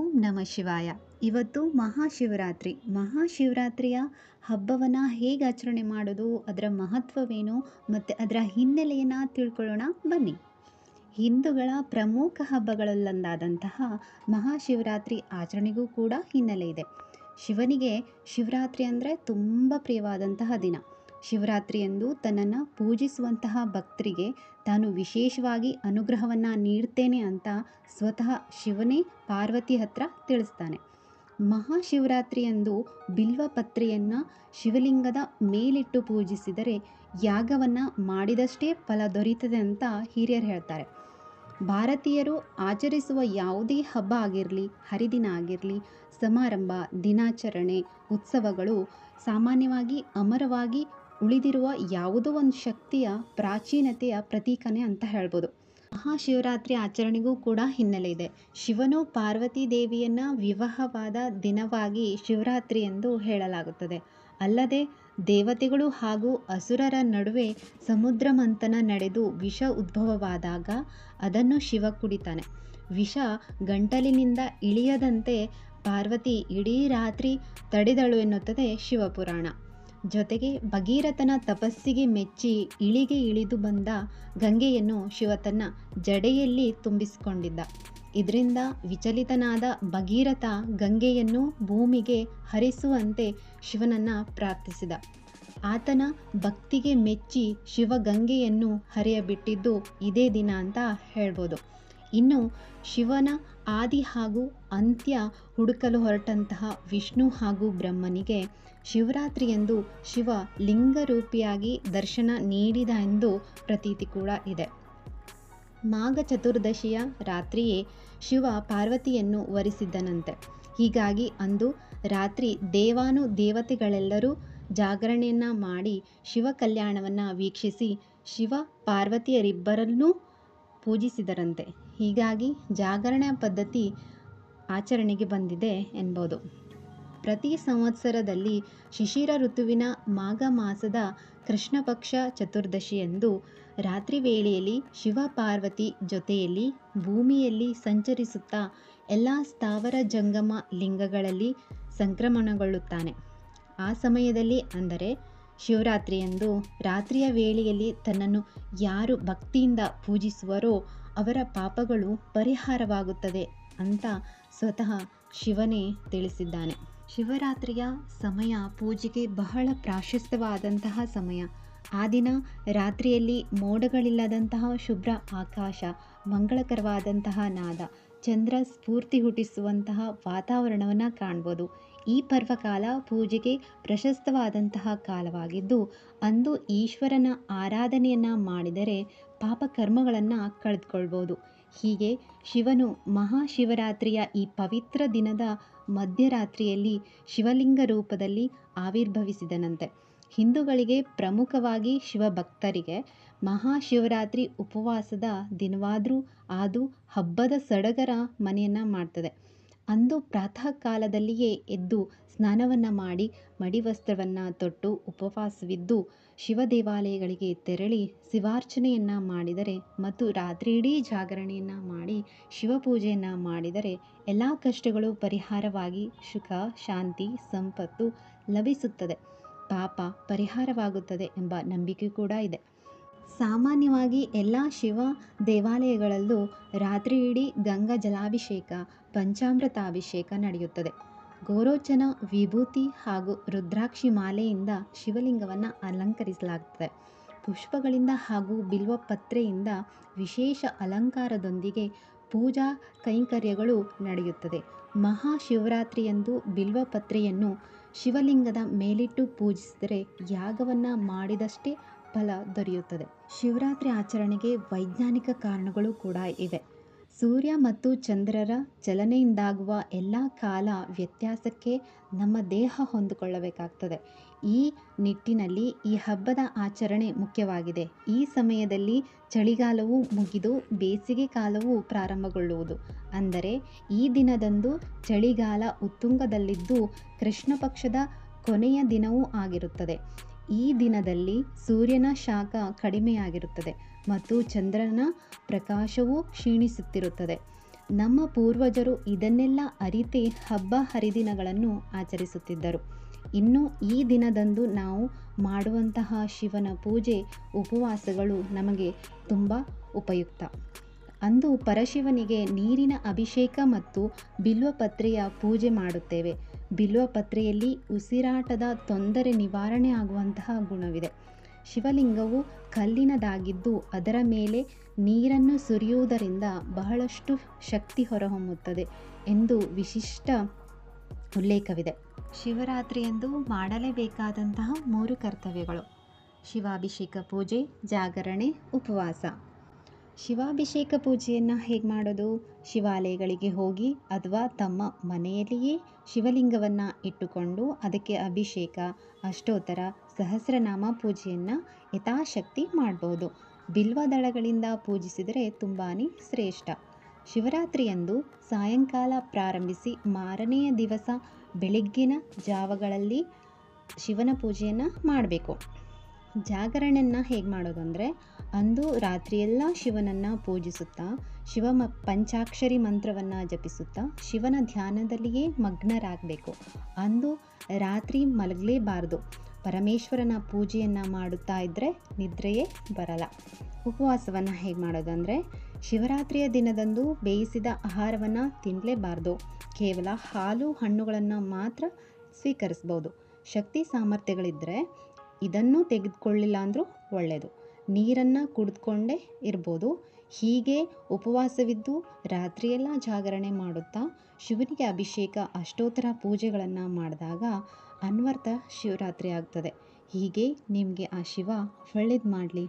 ಓಂ ನಮಃ ಶಿವಾಯ. ಇವತ್ತು ಮಹಾಶಿವರಾತ್ರಿ. ಮಹಾಶಿವರಾತ್ರಿಯ ಹಬ್ಬವನ್ನು ಹೇಗೆ ಆಚರಣೆ ಮಾಡೋದು, ಅದರ ಮಹತ್ವವೇನು ಮತ್ತು ಅದರ ಹಿನ್ನೆಲೆಯನ್ನು ತಿಳ್ಕೊಳ್ಳೋಣ ಬನ್ನಿ. ಹಿಂದೂಗಳ ಪ್ರಮುಖ ಹಬ್ಬಗಳಲ್ಲೊಂದಾದಂತಹ ಮಹಾಶಿವರಾತ್ರಿ ಆಚರಣೆಗೂ ಕೂಡ ಹಿನ್ನೆಲೆ ಇದೆ. ಶಿವನಿಗೆ ಶಿವರಾತ್ರಿ ಅಂದರೆ ತುಂಬ ಪ್ರಿಯವಾದಂತಹ ದಿನ. ಶಿವರಾತ್ರಿಯಂದು ತನ್ನನ್ನು ಪೂಜಿಸುವಂತಹ ಭಕ್ತರಿಗೆ ತಾನು ವಿಶೇಷವಾಗಿ ಅನುಗ್ರಹವನ್ನು ನೀಡ್ತೇನೆ ಅಂತ ಸ್ವತಃ ಶಿವನೇ ಪಾರ್ವತಿ ಹತ್ರ ತಿಳಿಸ್ತಾನೆ. ಮಹಾಶಿವರಾತ್ರಿಯಂದು ಬಿಲ್ವಪತ್ರೆಯನ್ನು ಶಿವಲಿಂಗದ ಮೇಲಿಟ್ಟು ಪೂಜಿಸಿದರೆ ಯಾಗವನ್ನು ಮಾಡಿದಷ್ಟೇ ಫಲ ದೊರೀತದೆ ಅಂತ ಹಿರಿಯರು ಹೇಳ್ತಾರೆ. ಭಾರತೀಯರು ಆಚರಿಸುವ ಯಾವುದೇ ಹಬ್ಬ ಆಗಿರಲಿ, ಹರಿದಿನ ಆಗಿರಲಿ, ಸಮಾರಂಭ, ದಿನಾಚರಣೆ, ಉತ್ಸವಗಳು ಸಾಮಾನ್ಯವಾಗಿ ಅಮರವಾಗಿ ಉಳಿದಿರುವ ಯಾವುದೋ ಒಂದು ಶಕ್ತಿಯ ಪ್ರಾಚೀನತೆಯ ಪ್ರತೀಕನೇ ಅಂತ ಹೇಳ್ಬೋದು. ಮಹಾಶಿವರಾತ್ರಿ ಆಚರಣೆಗೂ ಕೂಡ ಹಿನ್ನೆಲೆ ಇದೆ. ಶಿವನು ಪಾರ್ವತಿ ದೇವಿಯನ್ನು ವಿವಾಹವಾದ ದಿನವಾಗಿ ಶಿವರಾತ್ರಿ ಎಂದು ಹೇಳಲಾಗುತ್ತದೆ. ಅಲ್ಲದೆ ದೇವತೆಗಳು ಹಾಗೂ ಅಸುರರ ನಡುವೆ ಸಮುದ್ರ ಮಂಥನ ನಡೆದು ವಿಷ ಉದ್ಭವವಾದಾಗ ಅದನ್ನು ಶಿವ ಕುಡಿತಾನೆ. ವಿಷ ಗಂಟಲಿನಿಂದ ಇಳಿಯದಂತೆ ಪಾರ್ವತಿ ಇಡೀ ರಾತ್ರಿ ತಡೆದಳು ಎನ್ನುತ್ತದೆ ಶಿವಪುರಾಣ. ಜೊತೆಗೆ ಭಗೀರಥನ ತಪಸ್ಸಿಗೆ ಮೆಚ್ಚಿ ಇಳಿಗೆ ಇಳಿದು ಬಂದ ಗಂಗೆಯನ್ನು ಶಿವ ತನ್ನ ಜಡೆಯಲ್ಲಿ ತುಂಬಿಸಿಕೊಂಡಿದ್ದ. ಇದರಿಂದ ವಿಚಲಿತನಾದ ಭಗೀರಥ ಗಂಗೆಯನ್ನು ಭೂಮಿಗೆ ಹರಿಸುವಂತೆ ಶಿವನನ್ನು ಪ್ರಾರ್ಥಿಸಿದ. ಆತನ ಭಕ್ತಿಗೆ ಮೆಚ್ಚಿ ಶಿವ ಗಂಗೆಯನ್ನು ಹರಿಯಬಿಟ್ಟಿದ್ದು ಇದೇ ದಿನ ಅಂತ ಹೇಳ್ಬೋದು. ಇನ್ನು ಶಿವನ ಆದಿ ಹಾಗೂ ಅಂತ್ಯ ಹುಡುಕಲು ಹೊರಟಂತಹ ವಿಷ್ಣು ಹಾಗೂ ಬ್ರಹ್ಮನಿಗೆ ಶಿವರಾತ್ರಿಯಂದು ಶಿವ ಲಿಂಗರೂಪಿಯಾಗಿ ದರ್ಶನ ನೀಡಿದ ಎಂದು ಪ್ರತೀತಿ ಕೂಡ ಇದೆ. ಮಾಘ ಚತುರ್ದಶಿಯ ರಾತ್ರಿಯೇ ಶಿವ ಪಾರ್ವತಿಯನ್ನು ವರಿಸಿದ್ದನಂತೆ. ಹೀಗಾಗಿ ಅಂದು ರಾತ್ರಿ ದೇವತೆಗಳೆಲ್ಲರೂ ಜಾಗರಣೆಯನ್ನು ಮಾಡಿ ಶಿವ ಕಲ್ಯಾಣವನ್ನು ವೀಕ್ಷಿಸಿ ಶಿವ ಪಾರ್ವತಿಯರಿಬ್ಬರನ್ನೂ ಪೂಜಿಸಿದರಂತೆ. ಹೀಗಾಗಿ ಜಾಗರಣೆ ಪದ್ಧತಿ ಆಚರಣೆಗೆ ಬಂದಿದೆ ಎನ್ಬೋದು. ಪ್ರತಿ ಸಂವತ್ಸರದಲ್ಲಿ ಶಿಶಿರ ಋತುವಿನ ಮಾಘ ಮಾಸದ ಕೃಷ್ಣ ಪಕ್ಷ ಚತುರ್ದಶಿಯಂದು ರಾತ್ರಿ ವೇಳೆಯಲ್ಲಿ ಶಿವ ಪಾರ್ವತಿ ಜೊತೆಯಲ್ಲಿ ಭೂಮಿಯಲ್ಲಿ ಸಂಚರಿಸುತ್ತಾ ಎಲ್ಲ ಸ್ಥಾವರ ಜಂಗಮ ಲಿಂಗಗಳಲ್ಲಿ ಸಂಕ್ರಮಣಗೊಳ್ಳುತ್ತಾನೆ. ಆ ಸಮಯದಲ್ಲಿ ಅಂದರೆ ಶಿವರಾತ್ರಿಯಂದು ರಾತ್ರಿಯ ವೇಳೆಯಲ್ಲಿ ತನ್ನನ್ನು ಯಾರು ಭಕ್ತಿಯಿಂದ ಪೂಜಿಸುವರೋ ಅವರ ಪಾಪಗಳು ಪರಿಹಾರವಾಗುತ್ತದೆ ಅಂತ ಸ್ವತಃ ಶಿವನೇ ತಿಳಿಸಿದ್ದಾನೆ. ಶಿವರಾತ್ರಿಯ ಸಮಯ ಪೂಜೆಗೆ ಬಹಳ ಪ್ರಾಶಸ್ತ್ಯವಾದಂತಹ ಸಮಯ. ಆ ದಿನ ರಾತ್ರಿಯಲ್ಲಿ ಮೋಡಗಳಿಲ್ಲದಂತಹ ಶುಭ್ರ ಆಕಾಶ, ಮಂಗಳಕರವಾದಂತಹ ನಾದ, ಚಂದ್ರ ಸ್ಫೂರ್ತಿ ಹುಟ್ಟಿಸುವಂತಹ ವಾತಾವರಣವನ್ನು ಕಾಣ್ಬೋದು. ಈ ಪರ್ವಕಾಲ ಪೂಜೆಗೆ ಪ್ರಶಸ್ತವಾದಂತಹ ಕಾಲವಾಗಿದ್ದು ಅಂದು ಈಶ್ವರನ ಆರಾಧನೆಯನ್ನು ಮಾಡಿದರೆ ಪಾಪಕರ್ಮಗಳನ್ನು ಕಳೆದುಕೊಳ್ಬೋದು. ಹೀಗೆ ಶಿವನು ಮಹಾಶಿವರಾತ್ರಿಯ ಈ ಪವಿತ್ರ ದಿನದ ಮಧ್ಯರಾತ್ರಿಯಲ್ಲಿ ಶಿವಲಿಂಗ ರೂಪದಲ್ಲಿ ಆವಿರ್ಭವಿಸಿದನಂತೆ. ಹಿಂದೂಗಳಿಗೆ ಪ್ರಮುಖವಾಗಿ ಶಿವಭಕ್ತರಿಗೆ ಮಹಾಶಿವರಾತ್ರಿ ಉಪವಾಸದ ದಿನವಾದರೂ ಅದು ಹಬ್ಬದ ಸಡಗರ ಮನೆಯನ್ನು ಮಾಡ್ತದೆ. ಅಂದು ಪ್ರಾತಃ ಕಾಲದಲ್ಲಿಯೇ ಎದ್ದು ಸ್ನಾನವನ್ನು ಮಾಡಿ ಮಡಿವಸ್ತ್ರವನ್ನು ತೊಟ್ಟು ಉಪವಾಸವಿದ್ದು ಶಿವ ದೇವಾಲಯಗಳಿಗೆ ತೆರಳಿ ಶಿವಾರ್ಚನೆಯನ್ನು ಮಾಡಿದರೆ ಮತ್ತು ರಾತ್ರಿ ಇಡೀ ಜಾಗರಣೆಯನ್ನು ಮಾಡಿ ಶಿವಪೂಜೆಯನ್ನು ಮಾಡಿದರೆ ಎಲ್ಲ ಕಷ್ಟಗಳು ಪರಿಹಾರವಾಗಿ ಸುಖ, ಶಾಂತಿ, ಸಂಪತ್ತು ಲಭಿಸುತ್ತದೆ, ಪಾಪ ಪರಿಹಾರವಾಗುತ್ತದೆ ಎಂಬ ನಂಬಿಕೆ ಕೂಡ ಇದೆ. ಸಾಮಾನ್ಯವಾಗಿ ಎಲ್ಲ ಶಿವ ದೇವಾಲಯಗಳಲ್ಲೂ ರಾತ್ರಿ ಇಡೀ ಗಂಗಾ ಜಲಾಭಿಷೇಕ, ಪಂಚಾಮೃತಾಭಿಷೇಕ ನಡೆಯುತ್ತದೆ. ಗೋರೋಚನ, ವಿಭೂತಿ ಹಾಗೂ ರುದ್ರಾಕ್ಷಿ ಮಾಲೆಯಿಂದ ಶಿವಲಿಂಗವನ್ನು ಅಲಂಕರಿಸಲಾಗುತ್ತದೆ. ಪುಷ್ಪಗಳಿಂದ ಹಾಗೂ ಬಿಲ್ವಪತ್ರೆಯಿಂದ ವಿಶೇಷ ಅಲಂಕಾರದೊಂದಿಗೆ ಪೂಜಾ ಕೈಂಕರ್ಯಗಳು ನಡೆಯುತ್ತದೆ. ಮಹಾಶಿವರಾತ್ರಿಯಂದು ಬಿಲ್ವಪತ್ರೆಯನ್ನು ಶಿವಲಿಂಗದ ಮೇಲಿಟ್ಟು ಪೂಜಿಸಿದರೆ ಯಾಗವನ್ನು ಮಾಡಿದಷ್ಟೇ ಫಲ ದೊರೆಯುತ್ತದೆ. ಶಿವರಾತ್ರಿ ಆಚರಣೆಗೆ ವೈಜ್ಞಾನಿಕ ಕಾರಣಗಳು ಕೂಡ ಇವೆ. ಸೂರ್ಯ ಮತ್ತು ಚಂದ್ರರ ಚಲನೆಯಿಂದಾಗುವ ಎಲ್ಲ ಕಾಲ ವ್ಯತ್ಯಾಸಕ್ಕೆ ನಮ್ಮ ದೇಹ ಹೊಂದಿಕೊಳ್ಳಬೇಕಾಗ್ತದೆ. ಈ ನಿಟ್ಟಿನಲ್ಲಿ ಈ ಹಬ್ಬದ ಆಚರಣೆ ಮುಖ್ಯವಾಗಿದೆ. ಈ ಸಮಯದಲ್ಲಿ ಚಳಿಗಾಲವು ಮುಗಿದು ಬೇಸಿಗೆ ಕಾಲವು ಪ್ರಾರಂಭಗೊಳ್ಳುವುದು. ಅಂದರೆ ಈ ದಿನದಂದು ಚಳಿಗಾಲ ಉತ್ತುಂಗದಲ್ಲಿದ್ದು ಕೃಷ್ಣ ಪಕ್ಷದ ಕೊನೆಯ ದಿನವೂ ಆಗಿರುತ್ತದೆ. ಈ ದಿನದಲ್ಲಿ ಸೂರ್ಯನ ಶಾಖ ಕಡಿಮೆಯಾಗಿರುತ್ತದೆ ಮತ್ತು ಚಂದ್ರನ ಪ್ರಕಾಶವೂ ಕ್ಷೀಣಿಸುತ್ತಿರುತ್ತದೆ. ನಮ್ಮ ಪೂರ್ವಜರು ಇದನ್ನೆಲ್ಲ ಅರಿತೇ ಹಬ್ಬ ಹರಿದಿನಗಳನ್ನು ಆಚರಿಸುತ್ತಿದ್ದರು. ಇನ್ನು ಈ ದಿನದಂದು ನಾವು ಮಾಡುವಂತಹ ಶಿವನ ಪೂಜೆ, ಉಪವಾಸಗಳು ನಮಗೆ ತುಂಬ ಉಪಯುಕ್ತ. ಅಂದು ಪರಶಿವನಿಗೆ ನೀರಿನ ಅಭಿಷೇಕ ಮತ್ತು ಬಿಲ್ವಪತ್ರೆಯ ಪೂಜೆ ಮಾಡುತ್ತೇವೆ. ಬಿಲ್ವಪತ್ರೆಯಲ್ಲಿ ಉಸಿರಾಟದ ತೊಂದರೆ ನಿವಾರಣೆ ಆಗುವಂತಹ ಗುಣವಿದೆ. ಶಿವಲಿಂಗವು ಕಲ್ಲಿನದಾಗಿದ್ದು ಅದರ ಮೇಲೆ ನೀರನ್ನು ಸುರಿಯುವುದರಿಂದ ಬಹಳಷ್ಟು ಶಕ್ತಿ ಹೊರಹೊಮ್ಮುತ್ತದೆ ಎಂದು ವಿಶಿಷ್ಟ ಉಲ್ಲೇಖವಿದೆ. ಶಿವರಾತ್ರಿಯಂದು ಮಾಡಲೇಬೇಕಾದಂತಹ 3 ಕರ್ತವ್ಯಗಳು: ಶಿವಾಭಿಷೇಕ ಪೂಜೆ, ಜಾಗರಣೆ, ಉಪವಾಸ. ಶಿವಾಭಿಷೇಕ ಪೂಜೆಯನ್ನು ಹೇಗೆ ಮಾಡೋದು? ಶಿವಾಲಯಗಳಿಗೆ ಹೋಗಿ ಅಥವಾ ತಮ್ಮ ಮನೆಯಲ್ಲಿಯೇ ಶಿವಲಿಂಗವನ್ನು ಇಟ್ಟುಕೊಂಡು ಅದಕ್ಕೆ ಅಭಿಷೇಕ, ಅಷ್ಟೋತ್ತರ, ಸಹಸ್ರನಾಮ ಪೂಜೆಯನ್ನು ಯಥಾಶಕ್ತಿ ಮಾಡ್ಬೋದು. ಬಿಲ್ವದಳಗಳಿಂದ ಪೂಜಿಸಿದರೆ ತುಂಬಾ ಶ್ರೇಷ್ಠ. ಶಿವರಾತ್ರಿಯಂದು ಸಾಯಂಕಾಲ ಪ್ರಾರಂಭಿಸಿ ಮಾರನೆಯ ದಿವಸ ಬೆಳಗ್ಗಿನ ಜಾವಗಳಲ್ಲಿ ಶಿವನ ಪೂಜೆಯನ್ನು ಮಾಡಬೇಕು. ಜಾಗರಣೆಯನ್ನು ಹೇಗೆ ಮಾಡೋದಂದರೆ, ಅಂದು ರಾತ್ರಿಯೆಲ್ಲ ಶಿವನನ್ನು ಪೂಜಿಸುತ್ತಾ ಪಂಚಾಕ್ಷರಿ ಮಂತ್ರವನ್ನು ಜಪಿಸುತ್ತಾ ಶಿವನ ಧ್ಯಾನದಲ್ಲಿಯೇ ಮಗ್ನರಾಗಬೇಕು. ಅಂದು ರಾತ್ರಿ ಮಲಗಲೇಬಾರದು. ಪರಮೇಶ್ವರನ ಪೂಜೆಯನ್ನು ಮಾಡುತ್ತಾ ಇದ್ದರೆ ನಿದ್ರೆಯೇ ಬರಲ್ಲ. ಉಪವಾಸವನ್ನು ಹೇಗೆ ಮಾಡೋದಂದರೆ, ಶಿವರಾತ್ರಿಯ ದಿನದಂದು ಬೇಯಿಸಿದ ಆಹಾರವನ್ನು ತಿನ್ನಲೇಬಾರ್ದು. ಕೇವಲ ಹಾಲು ಹಣ್ಣುಗಳನ್ನು ಮಾತ್ರ ಸ್ವೀಕರಿಸ್ಬೋದು. ಶಕ್ತಿ ಸಾಮರ್ಥ್ಯಗಳಿದ್ದರೆ ಇದನ್ನು ತೆಗೆದುಕೊಳ್ಳಿಲ್ಲ ಅಂದರೂ ಒಳ್ಳೆಯದು. ನೀರನ್ನು ಕುಡಿದುಕೊಂಡೇ ಇರ್ಬೋದು. ಹೀಗೆ ಉಪವಾಸವಿದ್ದು ರಾತ್ರಿಯೆಲ್ಲ ಜಾಗರಣೆ ಮಾಡುತ್ತಾ ಶಿವನಿಗೆ ಅಭಿಷೇಕ, ಅಷ್ಟೋತ್ತರ ಪೂಜೆಗಳನ್ನು ಮಾಡಿದಾಗ ಅನ್ವರ್ಥ ಶಿವರಾತ್ರಿ ಆಗ್ತದೆ. ಹೀಗೆ ನಿಮಗೆ ಆ ಶಿವ ಒಳ್ಳೇದು ಮಾಡಲಿ.